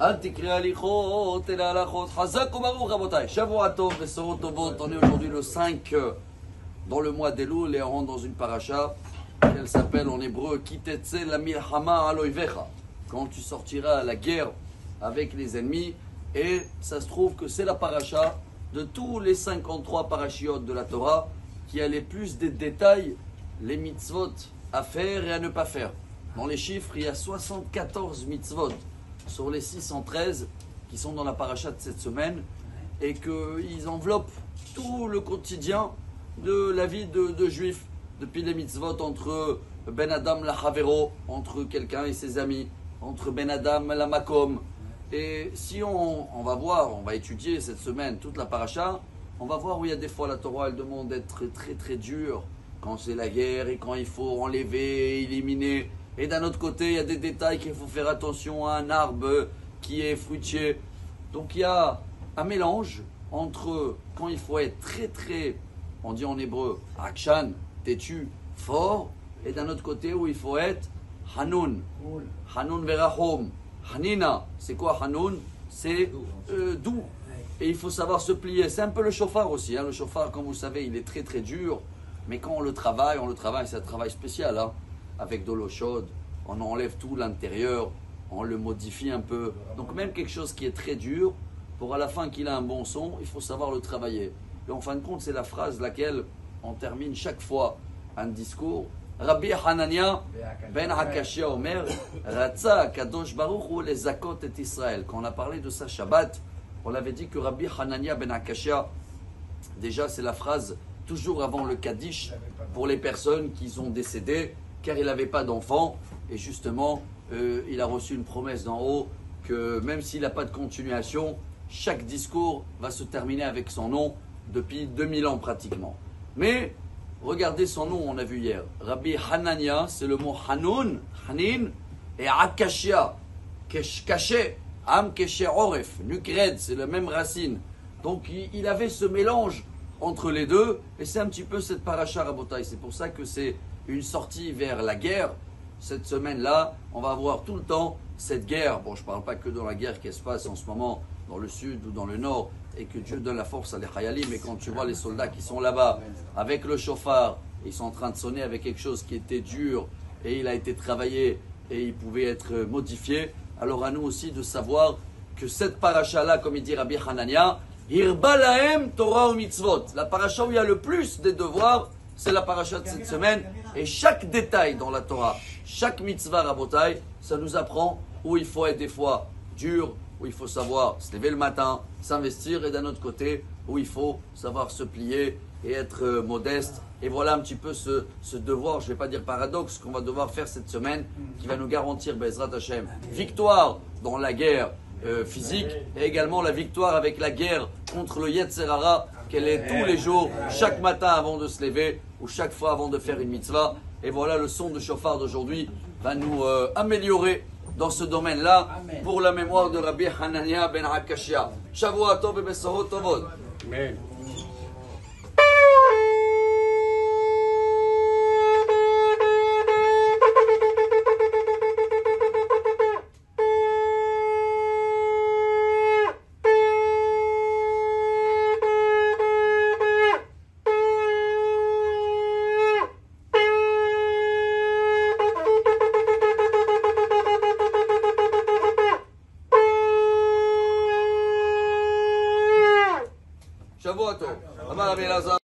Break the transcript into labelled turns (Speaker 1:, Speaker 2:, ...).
Speaker 1: אל תקרא הליכות אלא הלכות. חזק וברוך רבותיי. שבוע טוב בשורות טובות. On est aujourd'hui le 5 dans le mois d'Elul et on rentre dans une paracha. Elle s'appelle en hébreu Kitetse la milchama aloivecha. Quand tu sortiras à la guerre avec les ennemis. Et ça se trouve que c'est la paracha de tous les 53 parachiotes de la Torah qui a les plus des détails, les mitzvot à faire et à ne pas faire. Dans les chiffres, il y a 74 mitzvot sur les 613 qui sont dans la paracha de cette semaine et qu'ils enveloppent tout le quotidien de la vie de juifs, depuis les mitzvot entre Ben Adam la Havero, entre quelqu'un et ses amis, entre Ben Adam la Makom. Et si on va voir, on va étudier cette semaine toute la paracha, on va voir où il y a des fois la Torah elle demande d'être très très dure quand c'est la guerre et quand il faut enlever, éliminer. Et d'un autre côté, il y a des détails qu'il faut faire attention à un arbre qui est fruitier. Donc il y a un mélange entre quand il faut être très très, on dit en hébreu, akshan, têtu, fort, et d'un autre côté où il faut être hanun, hanun verachom. Hanina, c'est quoi Hanoun? C'est doux. Et il faut savoir se plier. C'est un peu le chauffard aussi. Hein. Le chauffard, comme vous le savez, il est très très dur. Mais quand on le travaille, c'est un travail spécial. Hein. Avec de l'eau chaude, on enlève tout l'intérieur, on le modifie un peu. Donc même quelque chose qui est très dur, pour à la fin qu'il a un bon son, il faut savoir le travailler. Et en fin de compte, c'est la phrase laquelle on termine chaque fois un discours. Rabbi Hanania ben Hakashia Omer Ratza Kadosh Baruch Hu les Zakot et Israël. Quand on a parlé de ça Shabbat, on avait dit que Rabbi Hanania ben Hakashia, déjà c'est la phrase toujours avant le Kaddish pour les personnes qui sont décédées, car il n'avait pas d'enfants et justement il a reçu une promesse d'en haut que même s'il n'a pas de continuation, chaque discours va se terminer avec son nom depuis 2000 ans pratiquement. Mais regardez son nom, on a vu hier. Rabbi Hanania, c'est le mot Hanoun, Hanin, et Akashia, caché, Am Keshe Oref, Nukred, c'est la même racine. Donc il avait ce mélange entre les deux, et c'est un petit peu cette paracha Rabotai. C'est pour ça que c'est une sortie vers la guerre. Cette semaine-là, on va avoir tout le temps cette guerre. Bon, je ne parle pas que dans la guerre qui se passe en ce moment dans le sud ou dans le nord, et que Dieu donne la force à les Chayalim, mais quand tu vois les soldats qui sont là-bas, avec le chauffard, ils sont en train de sonner avec quelque chose qui était dur, et il a été travaillé, et il pouvait être modifié, alors à nous aussi de savoir que cette paracha-là, comme il dit Rabbi Hanania, Irba lahem Torah ou mitzvot, la paracha où il y a le plus des devoirs, c'est la paracha de cette semaine, et chaque détail dans la Torah, chaque mitzvah rabotai, ça nous apprend où il faut être des fois dur, où il faut savoir se lever le matin, s'investir, et d'un autre côté, où il faut savoir se plier et être modeste. Et voilà un petit peu ce devoir, je ne vais pas dire paradoxe, qu'on va devoir faire cette semaine, qui va nous garantir, Bezrat Hashem, victoire dans la guerre physique, et également la victoire avec la guerre contre le Yetzer Hara, qu'elle est tous les jours, chaque matin avant de se lever, ou chaque fois avant de faire une mitzvah. Et voilà, le son de chauffard d'aujourd'hui va nous améliorer dans ce domaine-là, pour la mémoire de Rabbi Hanania ben Hakashia. Shavua tov et besorot tovot. Amen. Shavuot tov. Amar Rabbi Elazar.